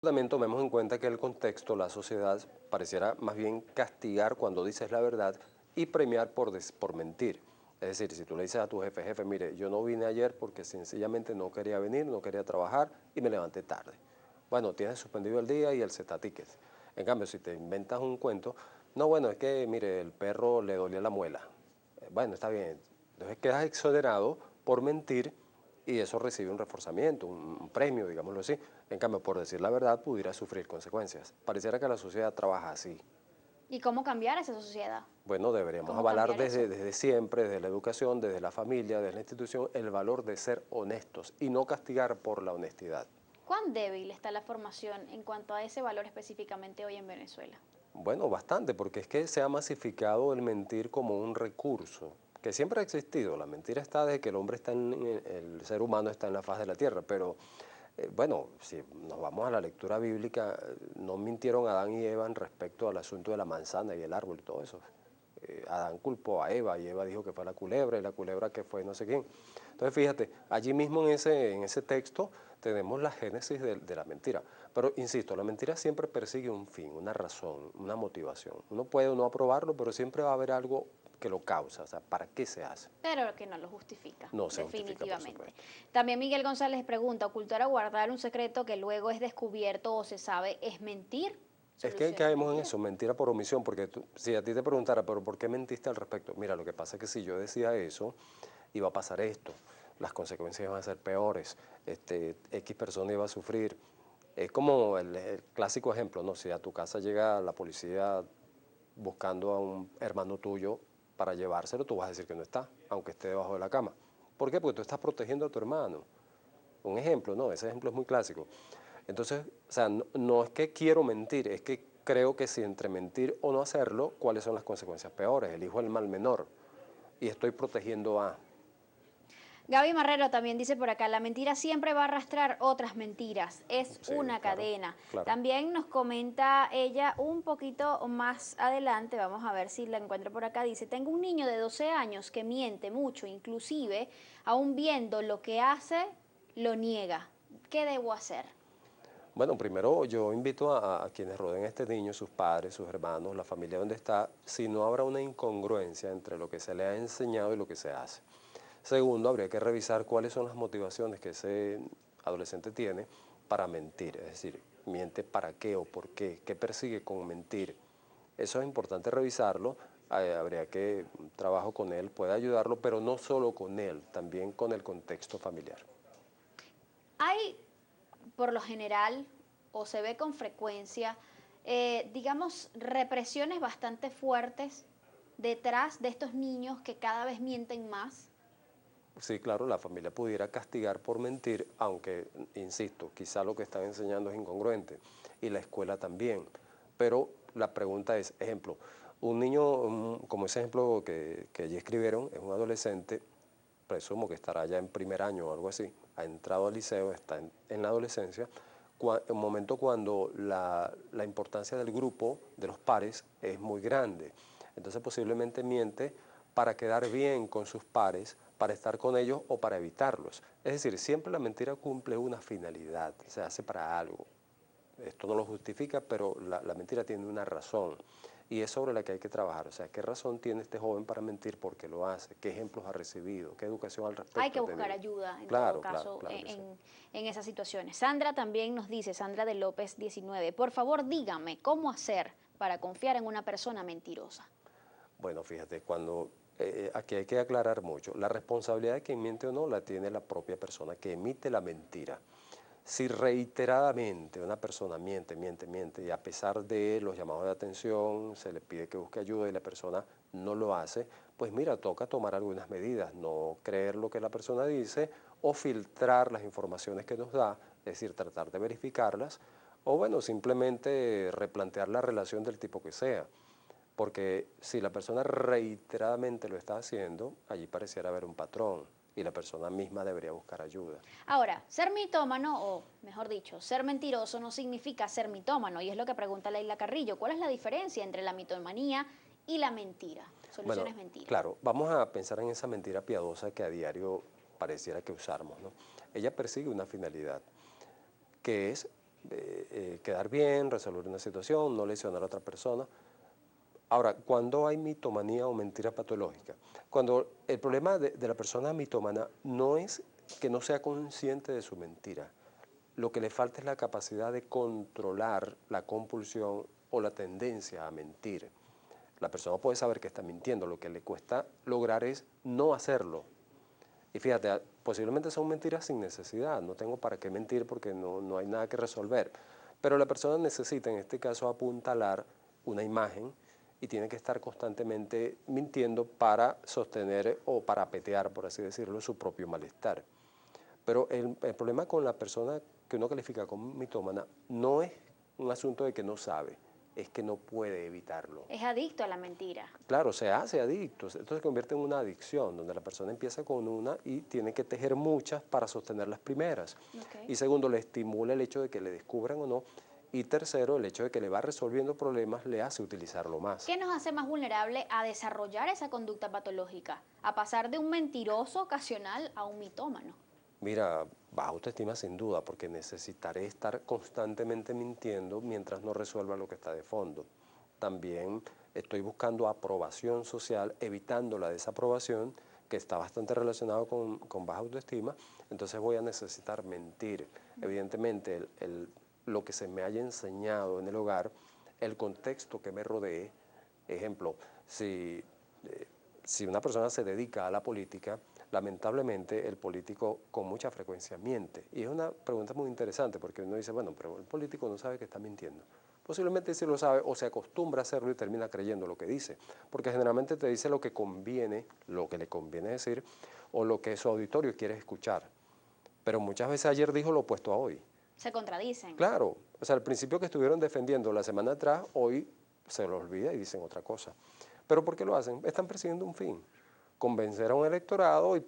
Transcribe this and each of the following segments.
También tomemos en cuenta que el contexto, la sociedad, pareciera más bien castigar cuando dices la verdad y premiar por mentir. Es decir, si tú le dices a tu jefe, jefe, mire, yo no vine ayer porque sencillamente no quería venir, no quería trabajar y me levanté tarde. Bueno, tienes suspendido el día y el Z ticket. En cambio, si te inventas un cuento, no, bueno, es que, mire, el perro le dolía la muela. Bueno, está bien. Entonces quedas exonerado por mentir y eso recibe un reforzamiento, un premio, digámoslo así. En cambio, por decir la verdad, pudiera sufrir consecuencias. Pareciera que la sociedad trabaja así. ¿Y cómo cambiar esa sociedad? Bueno, deberíamos ¿Cómo avalar cambiar desde, eso? desde siempre, desde la educación, desde la familia, desde la institución, el valor de ser honestos y no castigar por la honestidad. ¿Cuán débil está la formación en cuanto a ese valor específicamente hoy en Venezuela? Bueno, bastante, porque es que se ha masificado el mentir como un recurso, que siempre ha existido. La mentira está desde que el hombre está el ser humano está en la faz de la tierra, pero bueno, si nos vamos a la lectura bíblica, no mintieron Adán y Eva en respecto al asunto de la manzana y el árbol y todo eso. Adán culpó a Eva y Eva dijo que fue la culebra y la culebra que fue no sé quién. Entonces fíjate, allí mismo en ese texto tenemos la génesis de la mentira. Pero insisto, la mentira siempre persigue un fin, una razón, una motivación. Uno puede no aprobarlo, pero siempre va a haber algo que lo causa. O sea, ¿para qué se hace? Pero que no lo justifica, No se justifica, por definitivamente. supuesto. También Miguel González pregunta, ¿ocultar o guardar un secreto que luego es descubierto o se sabe es mentir? Es que ¿Solución es caemos en mentira? eso, mentira por omisión, porque si a ti te preguntara, pero ¿por qué mentiste al respecto? Mira, lo que pasa es que si yo decía eso, iba a pasar esto, las consecuencias iban a ser peores, X persona iba a sufrir. Es como el clásico ejemplo, ¿no? Si a tu casa llega la policía buscando a un hermano tuyo para llevárselo, tú vas a decir que no está, aunque esté debajo de la cama. ¿Por qué? Porque tú estás protegiendo a tu hermano. Un ejemplo, ¿no? Ese ejemplo es muy clásico. Entonces, o sea, no es que quiero mentir, es que creo que si entre mentir o no hacerlo, ¿cuáles son las consecuencias peores? Elijo el mal menor y estoy protegiendo a... Gaby Marrero también dice por acá, la mentira siempre va a arrastrar otras mentiras, es Sí, una claro, cadena. claro. También nos comenta ella un poquito más adelante, vamos a ver si la encuentro por acá, dice, tengo un niño de 12 años que miente mucho, inclusive, aún viendo lo que hace, lo niega. ¿Qué debo hacer? Bueno, primero yo invito a quienes rodeen a este niño, sus padres, sus hermanos, la familia donde está, si no habrá una incongruencia entre lo que se le ha enseñado y lo que se hace. Segundo, habría que revisar cuáles son las motivaciones que ese adolescente tiene para mentir, es decir, miente para qué o por qué persigue con mentir. Eso es importante revisarlo, habría que un trabajo con él puede ayudarlo, pero no solo con él, también con el contexto familiar. Hay, por lo general, o se ve con frecuencia, digamos, represiones bastante fuertes detrás de estos niños que cada vez mienten más. Sí, claro, la familia pudiera castigar por mentir, aunque, insisto, quizá lo que están enseñando es incongruente, y la escuela también. Pero la pregunta es, ejemplo, un niño, como ese ejemplo que allí escribieron, es un adolescente, presumo que estará ya en primer año o algo así, ha entrado al liceo, está en la adolescencia, un momento cuando la importancia del grupo, de los pares, es muy grande. Entonces posiblemente miente para quedar bien con sus pares, para estar con ellos o para evitarlos. Es decir, siempre la mentira cumple una finalidad, se hace para algo. Esto no lo justifica, pero la mentira tiene una razón y es sobre la que hay que trabajar. O sea, ¿qué razón tiene este joven para mentir? ¿Por qué lo hace? ¿Qué ejemplos ha recibido? ¿Qué educación al Hay respecto que ha buscar tenido? ayuda en todo Claro, claro, caso claro que sí. en esas situaciones. Sandra también nos dice, Sandra de López 19, por favor dígame cómo hacer para confiar en una persona mentirosa. Bueno, fíjate, aquí hay que aclarar mucho. La responsabilidad de quien miente o no la tiene la propia persona que emite la mentira. Si reiteradamente una persona miente, y a pesar de los llamados de atención, se le pide que busque ayuda y la persona no lo hace, pues mira, toca tomar algunas medidas, no creer lo que la persona dice o filtrar las informaciones que nos da, es decir, tratar de verificarlas, o bueno, simplemente replantear la relación del tipo que sea. Porque si la persona reiteradamente lo está haciendo, allí pareciera haber un patrón y la persona misma debería buscar ayuda. Ahora, ser mitómano, o mejor dicho, ser mentiroso no significa ser mitómano, y es lo que pregunta Leila Carrillo. ¿Cuál es la diferencia entre la mitomanía y la mentira? Bueno, Soluciones mentira. claro, vamos a pensar en esa mentira piadosa que a diario pareciera que usamos, ¿no? Ella persigue una finalidad, que es quedar bien, resolver una situación, no lesionar a otra persona. Ahora, ¿cuándo hay mitomanía o mentira patológica? Cuando el problema de la persona mitómana no es que no sea consciente de su mentira. Lo que le falta es la capacidad de controlar la compulsión o la tendencia a mentir. La persona puede saber que está mintiendo, lo que le cuesta lograr es no hacerlo. Y fíjate, posiblemente son mentiras sin necesidad, no tengo para qué mentir porque no hay nada que resolver. Pero la persona necesita, en este caso, apuntalar una imagen y tiene que estar constantemente mintiendo para sostener o para petear, por así decirlo, su propio malestar. Pero el problema con la persona que uno califica como mitómana no es un asunto de que no sabe, es que no puede evitarlo. Es adicto a la mentira. Claro, se hace adicto, esto se convierte en una adicción, donde la persona empieza con una y tiene que tejer muchas para sostener las primeras. Okay. Y segundo, le estimula el hecho de que le descubran o no. Y tercero, el hecho de que le va resolviendo problemas le hace utilizarlo más. ¿Qué nos hace más vulnerable a desarrollar esa conducta patológica? A pasar de un mentiroso ocasional a un mitómano. Mira, baja autoestima sin duda, porque necesitaré estar constantemente mintiendo mientras no resuelva lo que está de fondo. También estoy buscando aprobación social, evitando la desaprobación, que está bastante relacionado con baja autoestima, entonces voy a necesitar mentir. Evidentemente, lo que se me haya enseñado en el hogar, el contexto que me rodee, ejemplo, si una persona se dedica a la política, lamentablemente el político con mucha frecuencia miente. Y es una pregunta muy interesante porque uno dice, bueno, pero el político no sabe que está mintiendo. Posiblemente sí lo sabe o se acostumbra a hacerlo y termina creyendo lo que dice, porque generalmente te dice lo que conviene, lo que le conviene decir o lo que su auditorio quiere escuchar. Pero muchas veces ayer dijo lo opuesto a hoy. Se contradicen. Claro, o sea, al principio que estuvieron defendiendo la semana atrás, hoy se lo olvida y dicen otra cosa. ¿Pero por qué lo hacen? Están persiguiendo un fin, convencer a un electorado y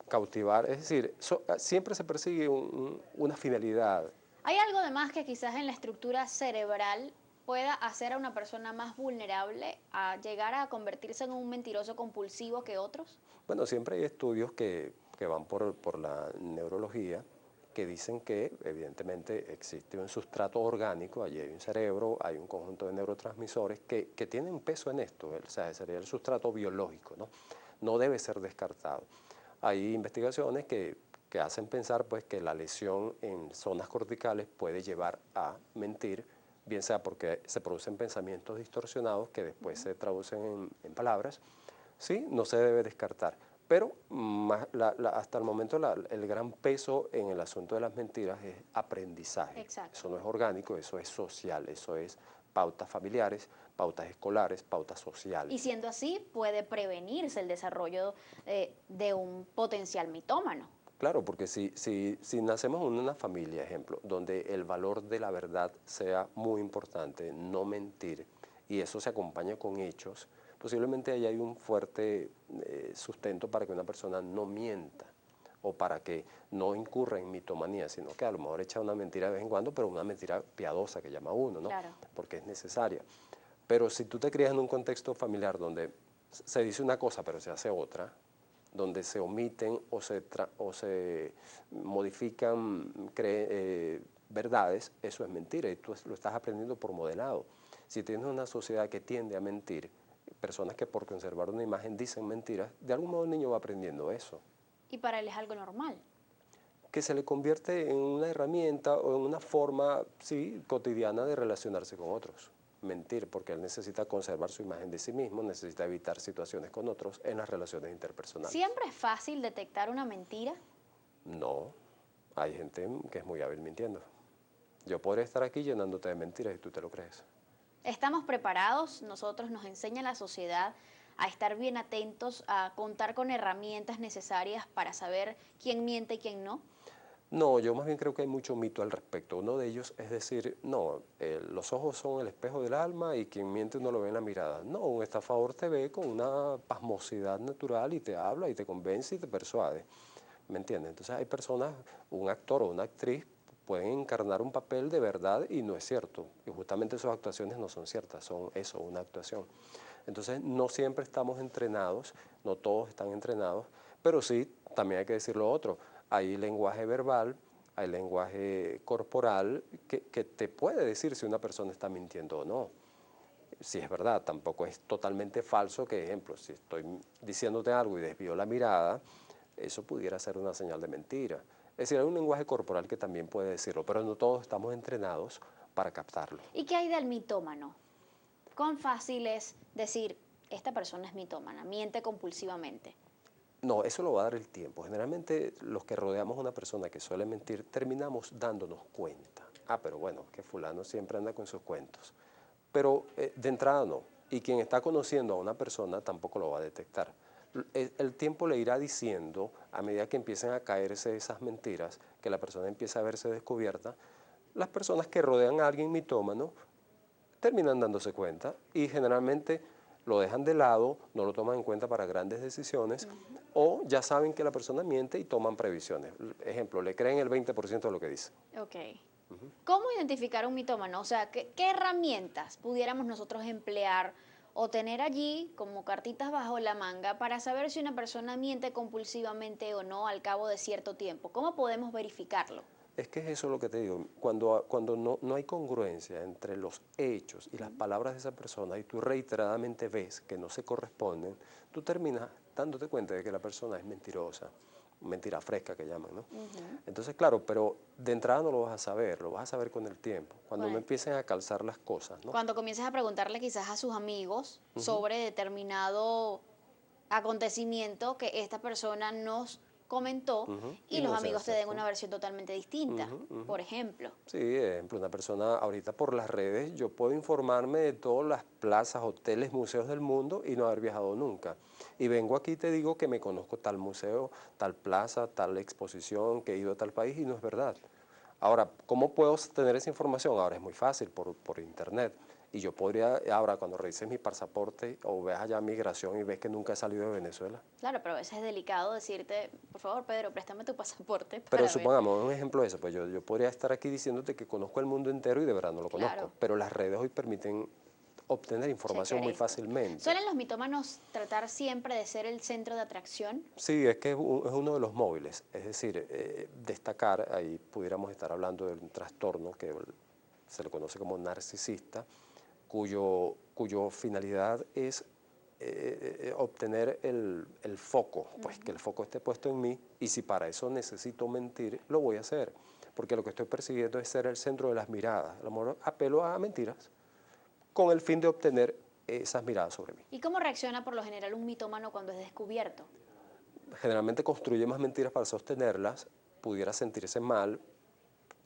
cautivar, es decir, siempre se persigue una finalidad. ¿Hay algo de más que quizás en la estructura cerebral pueda hacer a una persona más vulnerable a llegar a convertirse en un mentiroso compulsivo que otros? Bueno, siempre hay estudios que van por la neurología que dicen que evidentemente existe un sustrato orgánico, allí hay un cerebro, hay un conjunto de neurotransmisores que tienen peso en esto, o sea, sería el sustrato biológico, ¿no? No debe ser descartado. Hay investigaciones que hacen pensar pues, que la lesión en zonas corticales puede llevar a mentir, bien sea porque se producen pensamientos distorsionados que después se traducen en palabras. Sí, no se debe descartar. Pero hasta el momento el gran peso en el asunto de las mentiras es aprendizaje. Exacto. Eso no es orgánico, eso es social, eso es pautas familiares, pautas escolares, pautas sociales. Y siendo así, puede prevenirse el desarrollo de un potencial mitómano. Claro, porque si nacemos en una familia, ejemplo, donde el valor de la verdad sea muy importante, no mentir, y eso se acompaña con hechos, posiblemente ahí hay un fuerte sustento para que una persona no mienta o para que no incurra en mitomanía, sino que a lo mejor echa una mentira de vez en cuando, pero una mentira piadosa que llama uno, ¿no? Claro. Porque es necesaria. Pero si tú te crías en un contexto familiar donde se dice una cosa pero se hace otra, donde se omiten o se modifican verdades, eso es mentira y tú lo estás aprendiendo por modelado. Si tienes una sociedad que tiende a mentir, personas que por conservar una imagen dicen mentiras, de algún modo el niño va aprendiendo eso. Y para él es algo normal. Que se le convierte en una herramienta o en una forma, sí, cotidiana de relacionarse con otros. Mentir, porque él necesita conservar su imagen de sí mismo, necesita evitar situaciones con otros en las relaciones interpersonales. ¿Siempre es fácil detectar una mentira? No, hay gente que es muy hábil mintiendo. Yo podría estar aquí llenándote de mentiras y tú te lo crees. ¿Estamos preparados? Nosotros nos enseña la sociedad a estar bien atentos, a contar con herramientas necesarias para saber quién miente y quién no. No, yo más bien creo que hay mucho mito al respecto. Uno de ellos es decir, no, los ojos son el espejo del alma y quien miente uno lo ve en la mirada. No, un estafador te ve con una pasmosidad natural y te habla y te convence y te persuade. ¿Me entiendes? Entonces hay personas, un actor o una actriz pueden encarnar un papel de verdad y no es cierto. Y justamente sus actuaciones no son ciertas, son eso, una actuación. Entonces no siempre estamos entrenados, no todos están entrenados, pero sí, también hay que decir lo otro. Hay lenguaje verbal, hay lenguaje corporal que te puede decir si una persona está mintiendo o no. Si es verdad, tampoco es totalmente falso que, ejemplo, si estoy diciéndote algo y desvío la mirada, eso pudiera ser una señal de mentira. Es decir, hay un lenguaje corporal que también puede decirlo, pero no todos estamos entrenados para captarlo. ¿Y qué hay del mitómano? ¿Cuán fácil es decir, esta persona es mitómana, miente compulsivamente? No, eso lo va a dar el tiempo. Generalmente los que rodeamos a una persona que suele mentir terminamos dándonos cuenta. Ah, pero bueno, que fulano siempre anda con sus cuentos. Pero de entrada no. Y quien está conociendo a una persona tampoco lo va a detectar. El tiempo le irá diciendo, a medida que empiecen a caerse esas mentiras, que la persona empieza a verse descubierta, las personas que rodean a alguien mitómano terminan dándose cuenta y generalmente lo dejan de lado, no lo toman en cuenta para grandes decisiones o ya saben que la persona miente y toman previsiones. Ejemplo, le creen el 20% de lo que dice. Ok. ¿Cómo identificar un mitómano? O sea, ¿qué herramientas pudiéramos nosotros emplear o tener allí como cartitas bajo la manga para saber si una persona miente compulsivamente o no al cabo de cierto tiempo? ¿Cómo podemos verificarlo? Es que es eso lo que te digo, cuando no hay congruencia entre los hechos y las palabras de esa persona y tú reiteradamente ves que no se corresponden, tú terminas dándote cuenta de que la persona es mentirosa, mentira fresca que llaman, ¿no? Entonces, claro, pero de entrada no lo vas a saber, lo vas a saber con el tiempo, cuando no Bueno, empiecen a calzar las cosas, ¿no? cuando comiences a preguntarle quizás a sus amigos sobre determinado acontecimiento que esta persona nos comentó y Y los no sea amigos te den cierto. una versión totalmente distinta, por ejemplo. Sí, ejemplo, una persona ahorita por las redes, yo puedo informarme de todas las plazas, hoteles, museos del mundo y no haber viajado nunca. Y vengo aquí y te digo que me conozco tal museo, tal plaza, tal exposición, que he ido a tal país y no es verdad. Ahora, ¿cómo puedo tener esa información? Ahora es muy fácil, por internet. Y yo podría, ahora cuando revises mi pasaporte o veas allá migración y ves que nunca he salido de Venezuela. Claro, pero a veces es delicado decirte, por favor, Pedro, préstame tu pasaporte Pero para ver. supongamos un ejemplo de eso, pues yo podría estar aquí diciéndote que conozco el mundo entero y de verdad no lo conozco, Claro, pero las redes hoy permiten obtener información chequear muy esto. fácilmente. ¿Suelen los mitómanos tratar siempre de ser el centro de atracción? Sí, es que es uno de los móviles, es decir, destacar, ahí pudiéramos estar hablando de un trastorno que se le conoce como narcisista, cuyo finalidad es obtener el foco, pues que el foco esté puesto en mí y si para eso necesito mentir, lo voy a hacer, porque lo que estoy persiguiendo es ser el centro de las miradas. A lo mejor apelo a mentiras con el fin de obtener esas miradas sobre mí. ¿Y cómo reacciona por lo general un mitómano cuando es descubierto? Generalmente construye más mentiras para sostenerlas, pudiera sentirse mal,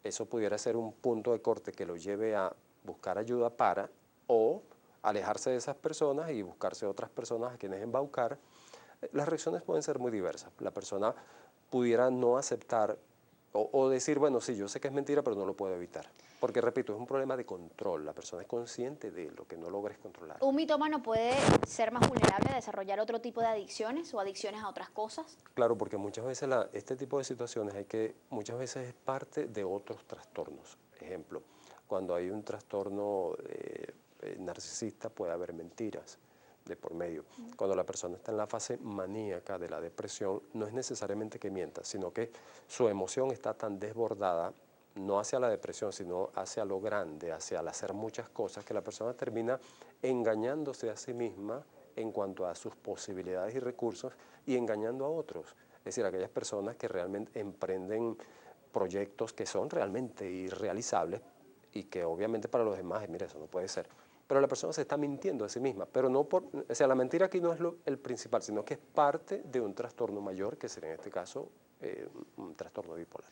eso pudiera ser un punto de corte que lo lleve a buscar ayuda para o alejarse de esas personas y buscarse otras personas a quienes embaucar. Las reacciones pueden ser muy diversas. La persona pudiera no aceptar o decir, bueno, sí, yo sé que es mentira, pero no lo puedo evitar. Porque, repito, es un problema de control. La persona es consciente de lo que no logres controlar. ¿Un mitómano puede ser más vulnerable a desarrollar otro tipo de adicciones o adicciones a otras cosas? Claro, porque muchas veces este tipo de situaciones muchas veces es parte de otros trastornos. Ejemplo, cuando hay un trastorno narcisista puede haber mentiras de por medio. Cuando la persona está en la fase maníaca de la depresión, no es necesariamente que mienta, sino que su emoción está tan desbordada, no hacia la depresión, sino hacia lo grande, hacia el hacer muchas cosas, que la persona termina engañándose a sí misma en cuanto a sus posibilidades y recursos y engañando a otros. Es decir, aquellas personas que realmente emprenden proyectos que son realmente irrealizables y que obviamente para los demás, mira, eso no puede ser. Pero la persona se está mintiendo a sí misma, pero no o sea, la mentira aquí no es el principal, sino que es parte de un trastorno mayor, que sería en este caso un trastorno bipolar.